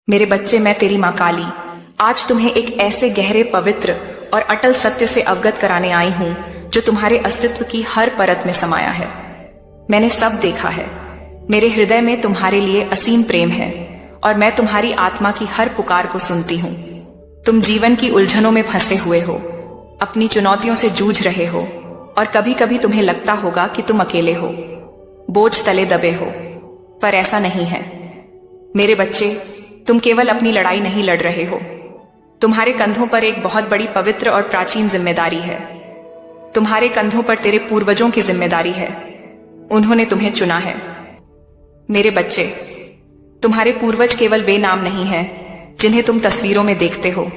मेरे बच्चे, मैं तेरी माँ काली आज तुम्हें एक ऐसे गहरे, पवित्र और अटल सत्य से अवगत कराने आई हूँ जो तुम्हारे अस्तित्व की हर परत में समाया है। मैंने सब देखा है। मेरे हृदय में तुम्हारे लिए असीम प्रेम है और मैं तुम्हारी आत्मा की हर पुकार को सुनती हूँ। तुम जीवन की उलझनों में फंसे हुए हो, अपनी चुनौतियों से जूझ रहे हो और कभी कभी तुम्हें लगता होगा कि तुम अकेले हो, बोझ तले दबे हो, पर ऐसा नहीं है। मेरे बच्चे, तुम केवल अपनी लड़ाई नहीं लड़ रहे हो, तुम्हारे कंधों पर एक बहुत बड़ी, पवित्र और प्राचीन जिम्मेदारी है। तुम्हारे कंधों पर तेरे पूर्वजों की जिम्मेदारी है। उन्होंने तुम्हें चुना है। मेरे बच्चे, तुम्हारे पूर्वज केवल वे नाम नहीं हैं जिन्हें तुम तस्वीरों में देखते हो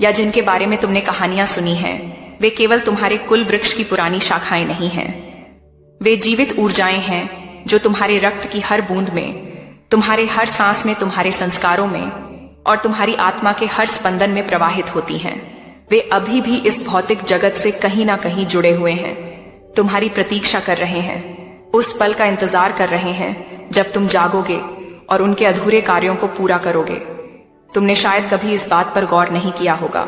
या जिनके बारे में तुमने कहानियां सुनी हैं। वे केवल तुम्हारे कुल वृक्ष की पुरानी शाखाएं नहीं हैं। वे जीवित ऊर्जाएं हैं जो तुम्हारे रक्त की हर बूंद में, तुम्हारे हर सांस में, तुम्हारे संस्कारों में और तुम्हारी आत्मा के हर स्पंदन में प्रवाहित होती हैं। वे अभी भी इस भौतिक जगत से कहीं ना कहीं जुड़े हुए हैं, तुम्हारी प्रतीक्षा कर रहे हैं, उस पल का इंतजार कर रहे हैं जब तुम जागोगे और उनके अधूरे कार्यों को पूरा करोगे। तुमने शायद कभी इस बात पर गौर नहीं किया होगा,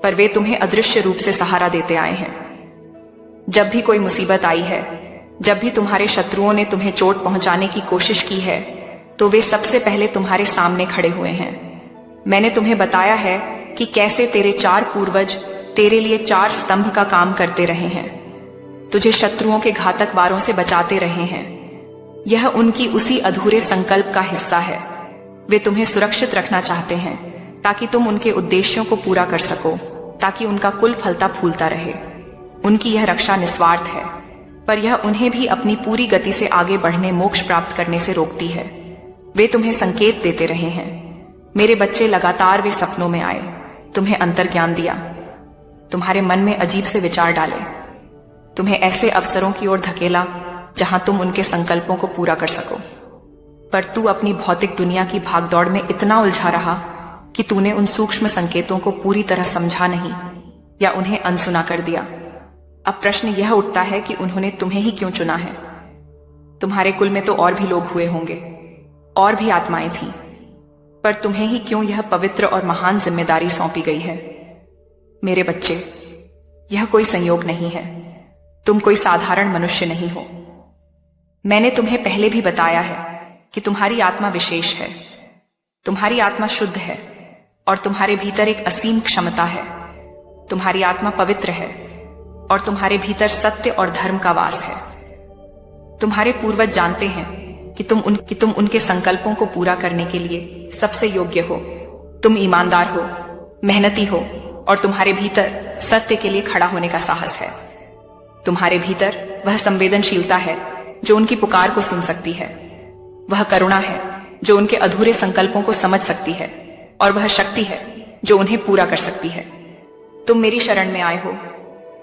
पर वे तुम्हें अदृश्य रूप से सहारा देते आए हैं। जब भी कोई मुसीबत आई है, जब भी तुम्हारे शत्रुओं ने तुम्हें चोट पहुंचाने की कोशिश की है, तो वे सबसे पहले तुम्हारे सामने खड़े हुए हैं। मैंने तुम्हें बताया है कि कैसे तेरे 4 पूर्वज तेरे लिए 4 स्तंभ का काम करते रहे हैं, तुझे शत्रुओं के घातक वारों से बचाते रहे हैं। यह उनकी उसी अधूरे संकल्प का हिस्सा है। वे तुम्हें सुरक्षित रखना चाहते हैं ताकि तुम उनके उद्देश्यों को पूरा कर सको, ताकि उनका कुल फलता फूलता रहे। उनकी यह रक्षा निस्वार्थ है, पर यह उन्हें भी अपनी पूरी गति से आगे बढ़ने, मोक्ष प्राप्त करने से रोकती है। वे तुम्हें संकेत देते रहे हैं। मेरे बच्चे, लगातार वे सपनों में आए, तुम्हें अंतर्ज्ञान दिया, तुम्हारे मन में अजीब से विचार डाले, तुम्हें ऐसे अवसरों की ओर धकेला जहां तुम उनके संकल्पों को पूरा कर सको। पर तू अपनी भौतिक दुनिया की भागदौड़ में इतना उलझा रहा कि तूने उन सूक्ष्म संकेतों को पूरी तरह समझा नहीं या उन्हें अनसुना कर दिया। अब प्रश्न यह उठता है कि उन्होंने तुम्हें ही क्यों चुना है? तुम्हारे कुल में तो और भी लोग हुए होंगे, और भी आत्माएं थीं, पर तुम्हें ही क्यों यह पवित्र और महान जिम्मेदारी सौंपी गई है? मेरे बच्चे, यह कोई संयोग नहीं है। तुम कोई साधारण मनुष्य नहीं हो। मैंने तुम्हें पहले भी बताया है कि तुम्हारी आत्मा विशेष है, तुम्हारी आत्मा शुद्ध है और तुम्हारे भीतर एक असीम क्षमता है। तुम्हारी आत्मा पवित्र है और तुम्हारे भीतर सत्य और धर्म का वास है। तुम्हारे पूर्वज जानते हैं कि तुम उनके संकल्पों को पूरा करने के लिए सबसे योग्य हो। तुम ईमानदार हो, मेहनती हो और तुम्हारे भीतर सत्य के लिए खड़ा होने का साहस है। तुम्हारे भीतर वह संवेदनशीलता है जो उनकी पुकार को सुन सकती है, वह करुणा है जो उनके अधूरे संकल्पों को समझ सकती है और वह शक्ति है जो उन्हें पूरा कर सकती है। तुम मेरी शरण में आए हो।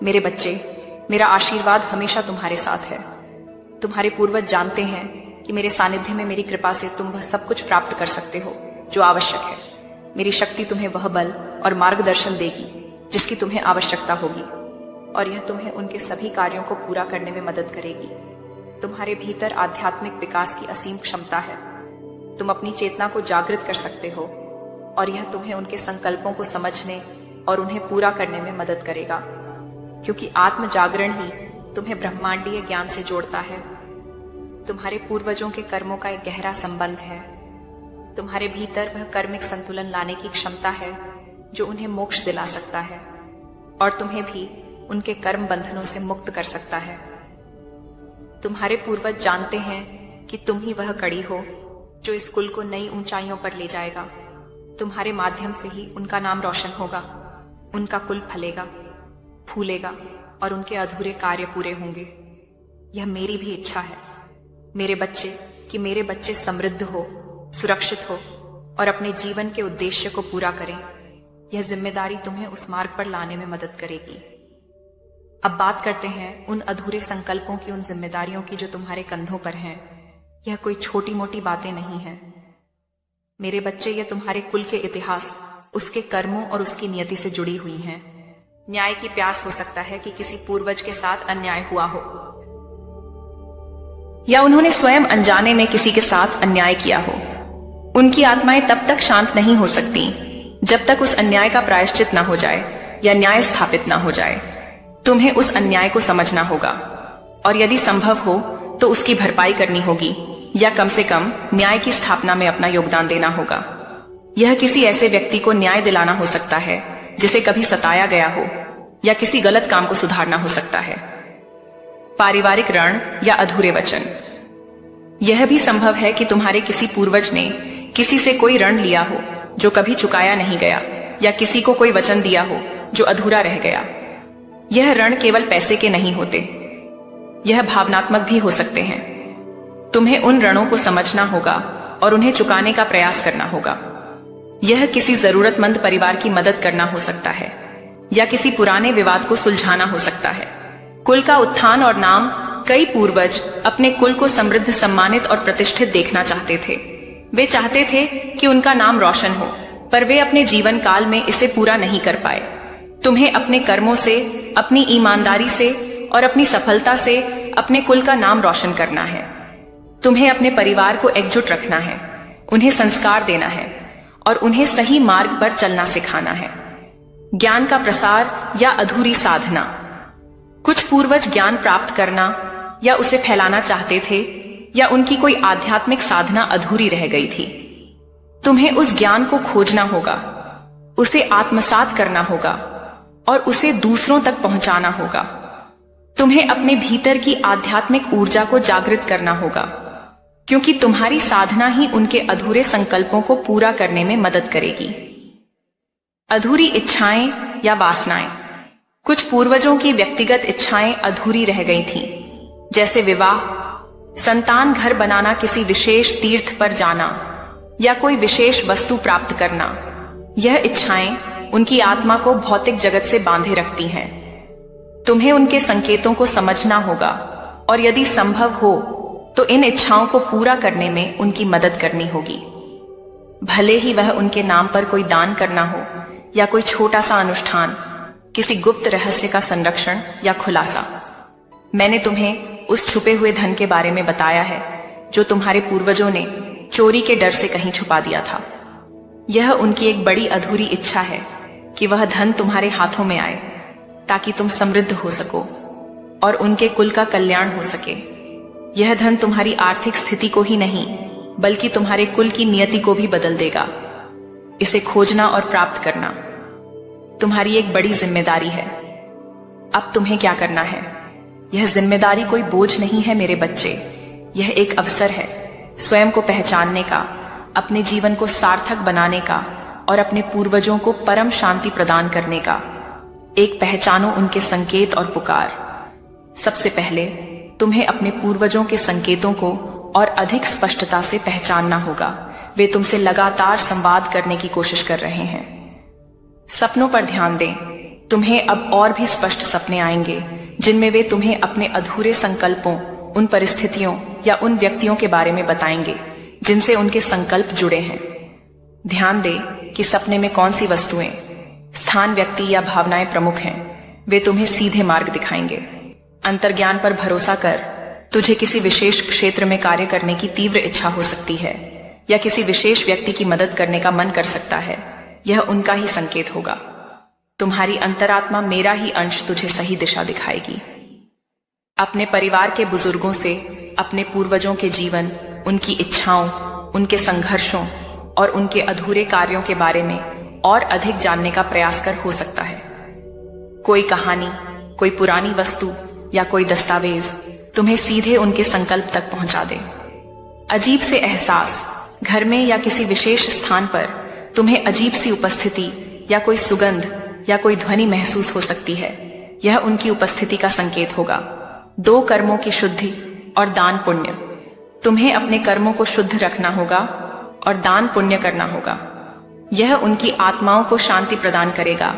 मेरे बच्चे, मेरा आशीर्वाद हमेशा तुम्हारे साथ है। तुम्हारे पूर्वज जानते हैं कि मेरे सानिध्य में, मेरी कृपा से तुम वह सब कुछ प्राप्त कर सकते हो जो आवश्यक है। मेरी शक्ति तुम्हें वह बल और मार्गदर्शन देगी जिसकी तुम्हें आवश्यकता होगी, और यह तुम्हें उनके सभी कार्यों को पूरा करने में मदद करेगी। तुम्हारे भीतर आध्यात्मिक विकास की असीम क्षमता है। तुम अपनी चेतना को जागृत कर सकते हो और यह तुम्हें उनके संकल्पों को समझने और उन्हें पूरा करने में मदद करेगा, क्योंकि आत्म जागरण ही तुम्हें ब्रह्मांडीय ज्ञान से जोड़ता है। तुम्हारे पूर्वजों के कर्मों का एक गहरा संबंध है। तुम्हारे भीतर वह कर्मिक संतुलन लाने की क्षमता है जो उन्हें मोक्ष दिला सकता है और तुम्हें भी उनके कर्म बंधनों से मुक्त कर सकता है। तुम्हारे पूर्वज जानते हैं कि तुम ही वह कड़ी हो जो इस कुल को नई ऊंचाइयों पर ले जाएगा। तुम्हारे माध्यम से ही उनका नाम रोशन होगा, उनका कुल फलेगा, फूलेगा और उनके अधूरे कार्य पूरे होंगे। यह मेरी भी इच्छा है मेरे बच्चे, कि मेरे बच्चे समृद्ध हो, सुरक्षित हो और अपने जीवन के उद्देश्य को पूरा करें। यह जिम्मेदारी तुम्हें उस मार्ग पर लाने में मदद करेगी। अब बात करते हैं उन अधूरे संकल्पों की, उन जिम्मेदारियों की जो तुम्हारे कंधों पर हैं। यह कोई छोटी मोटी बातें नहीं हैं मेरे बच्चे, यह तुम्हारे कुल के इतिहास, उसके कर्मों और उसकी नियति से जुड़ी हुई हैं। न्याय की प्यास हो सकता है कि किसी पूर्वज के साथ अन्याय हुआ हो या उन्होंने स्वयं अनजाने में किसी के साथ अन्याय किया हो। उनकी आत्माएं तब तक शांत नहीं हो सकती जब तक उस अन्याय का प्रायश्चित न हो जाए या न्याय स्थापित न हो जाए। तुम्हें उस अन्याय को समझना होगा और यदि संभव हो तो उसकी भरपाई करनी होगी या कम से कम न्याय की स्थापना में अपना योगदान देना होगा। यह किसी ऐसे व्यक्ति को न्याय दिलाना हो सकता है जिसे कभी सताया गया हो, या किसी गलत काम को सुधारना हो सकता है। पारिवारिक ऋण या अधूरे वचन। यह भी संभव है कि तुम्हारे किसी पूर्वज ने किसी से कोई ऋण लिया हो जो कभी चुकाया नहीं गया, या किसी को कोई वचन दिया हो जो अधूरा रह गया। यह ऋण केवल पैसे के नहीं होते, यह भावनात्मक भी हो सकते हैं। तुम्हें उन ऋणों को समझना होगा और उन्हें चुकाने का प्रयास करना होगा। यह किसी जरूरतमंद परिवार की मदद करना हो सकता है या किसी पुराने विवाद को सुलझाना हो सकता है। कुल का उत्थान और नाम। कई पूर्वज अपने कुल को समृद्ध, सम्मानित और प्रतिष्ठित देखना चाहते थे। वे चाहते थे कि उनका नाम रोशन हो, पर वे अपने जीवन काल में इसे पूरा नहीं कर पाए। तुम्हें अपने कर्मों से, अपनी ईमानदारी से और अपनी सफलता से अपने कुल का नाम रोशन करना है। तुम्हें अपने परिवार को एकजुट रखना है, उन्हें संस्कार देना है और उन्हें सही मार्ग पर चलना सिखाना है। ज्ञान का प्रसार या अधूरी साधना। कुछ पूर्वज ज्ञान प्राप्त करना या उसे फैलाना चाहते थे, या उनकी कोई आध्यात्मिक साधना अधूरी रह गई थी। तुम्हें उस ज्ञान को खोजना होगा, उसे आत्मसात करना होगा और उसे दूसरों तक पहुंचाना होगा। तुम्हें अपने भीतर की आध्यात्मिक ऊर्जा को जागृत करना होगा, क्योंकि तुम्हारी साधना ही उनके अधूरे संकल्पों को पूरा करने में मदद करेगी। अधूरी इच्छाएं या वासनाएं। कुछ पूर्वजों की व्यक्तिगत इच्छाएं अधूरी रह गई थीं, जैसे विवाह, संतान, घर बनाना, किसी विशेष तीर्थ पर जाना या कोई विशेष वस्तु प्राप्त करना। यह इच्छाएं उनकी आत्मा को भौतिक जगत से बांधे रखती हैं। तुम्हें उनके संकेतों को समझना होगा और यदि संभव हो तो इन इच्छाओं को पूरा करने में उनकी मदद करनी होगी। भले ही वह उनके नाम पर कोई दान करना हो या कोई छोटा सा अनुष्ठान, किसी गुप्त रहस्य का संरक्षण या खुलासा। मैंने तुम्हें उस छुपे हुए धन के बारे में बताया है जो तुम्हारे पूर्वजों ने चोरी के डर से कहीं छुपा दिया था। यह उनकी एक बड़ी अधूरी इच्छा है कि वह धन तुम्हारे हाथों में आए ताकि तुम समृद्ध हो सको और उनके कुल का कल्याण हो सके। यह धन तुम्हारी आर्थिक स्थिति को ही नहीं बल्कि तुम्हारे कुल की नियति को भी बदल देगा। इसे खोजना और प्राप्त करना तुम्हारी एक बड़ी जिम्मेदारी है। अब तुम्हें क्या करना है? यह जिम्मेदारी कोई बोझ नहीं है मेरे बच्चे, यह एक अवसर है स्वयं को पहचानने का, अपने जीवन को सार्थक बनाने का और अपने पूर्वजों को परम शांति प्रदान करने का। एक पहचानो उनके संकेत और पुकार। सबसे पहले तुम्हें अपने पूर्वजों के संकेतों को और अधिक स्पष्टता से पहचानना होगा। वे तुमसे लगातार संवाद करने की कोशिश कर रहे हैं। सपनों पर ध्यान दें। तुम्हें अब और भी स्पष्ट सपने आएंगे जिनमें वे तुम्हें अपने अधूरे संकल्पों, उन परिस्थितियों या उन व्यक्तियों के बारे में बताएंगे जिनसे उनके संकल्प जुड़े हैं। ध्यान दें कि सपने में कौन सी वस्तुएं, स्थान, व्यक्ति या भावनाएं प्रमुख हैं। वे तुम्हें सीधे मार्ग दिखाएंगे। अंतर्ज्ञान पर भरोसा कर। तुझे किसी विशेष क्षेत्र में कार्य करने की तीव्र इच्छा हो सकती है या किसी विशेष व्यक्ति की मदद करने का मन कर सकता है। यह उनका ही संकेत होगा। तुम्हारी अंतरात्मा, मेरा ही अंश तुझे सही दिशा दिखाएगी। अपने परिवार के बुजुर्गों से अपने पूर्वजों के जीवन, उनकी इच्छाओं, उनके संघर्षों और उनके अधूरे कार्यों के बारे में और अधिक जानने का प्रयास कर हो सकता है। कोई कहानी, कोई पुरानी वस्तु या कोई दस्तावेज तुम्हें सीधे उनके संकल्प तक पहुंचा दे। अजीब से एहसास। घर में या किसी विशेष स्थान पर तुम्हें अजीब सी उपस्थिति या कोई सुगंध या कोई ध्वनि महसूस हो सकती है। यह उनकी उपस्थिति का संकेत होगा। 2 कर्मों की शुद्धि और दान पुण्य। तुम्हें अपने कर्मों को शुद्ध रखना होगा और दान पुण्य करना होगा। यह उनकी आत्माओं को शांति प्रदान करेगा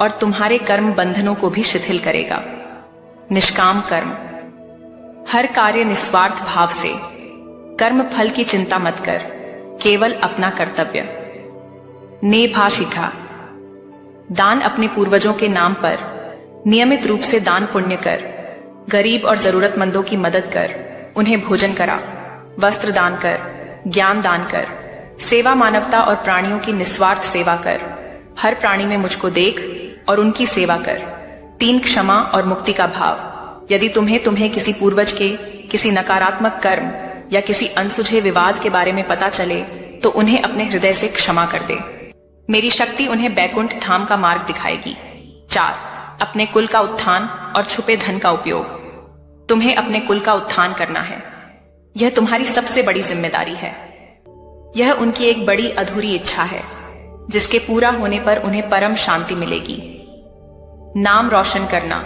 और तुम्हारे कर्म बंधनों को भी शिथिल करेगा। निष्काम कर्म। हर कार्य निस्वार्थ भाव से। कर्म फल की चिंता मत कर, केवल अपना कर्तव्य। नेभाशिखा। दान। अपने पूर्वजों के नाम पर नियमित रूप से दान पुण्य कर। गरीब और जरूरतमंदों की मदद कर, उन्हें भोजन करा, वस्त्र दान कर, ज्ञान दान कर, सेवा मानवता और प्राणियों की निस्वार्थ सेवा कर। हर प्राणी में मुझको देख और उनकी सेवा कर। 3 क्षमा और मुक्ति का भाव। यदि तुम्हें किसी पूर्वज के किसी नकारात्मक कर्म या किसी अनसुझे विवाद के बारे में पता चले तो उन्हें अपने हृदय से क्षमा कर दे। मेरी शक्ति उन्हें बैकुंठ धाम का मार्ग दिखाएगी। 4. अपने कुल का उत्थान और छुपे धन का उपयोग। तुम्हें अपने कुल का उत्थान करना है। यह तुम्हारी सबसे बड़ी जिम्मेदारी है। यह उनकी एक बड़ी अधूरी इच्छा है जिसके पूरा होने पर उन्हें परम शांति मिलेगी। नाम रोशन करना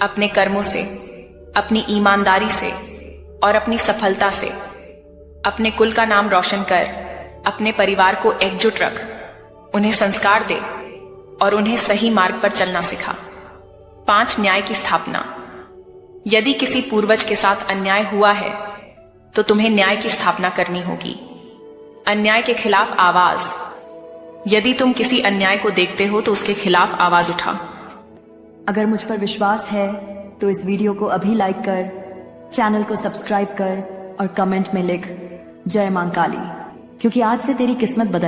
अपने कर्मों से, अपनी ईमानदारी से और अपनी सफलता से। अपने कुल का नाम रोशन कर, अपने परिवार को एकजुट रख, उन्हें संस्कार दे और उन्हें सही मार्ग पर चलना सिखा। 5. न्याय की स्थापना। यदि किसी पूर्वज के साथ अन्याय हुआ है तो तुम्हें न्याय की स्थापना करनी होगी। अन्याय के खिलाफ आवाज। यदि तुम किसी अन्याय को देखते हो तो उसके खिलाफ आवाज उठा। अगर मुझ पर विश्वास है तो इस वीडियो को अभी लाइक कर, चैनल को सब्सक्राइब कर और कमेंट में लिख जय मां काली, क्योंकि आज से तेरी किस्मत बदल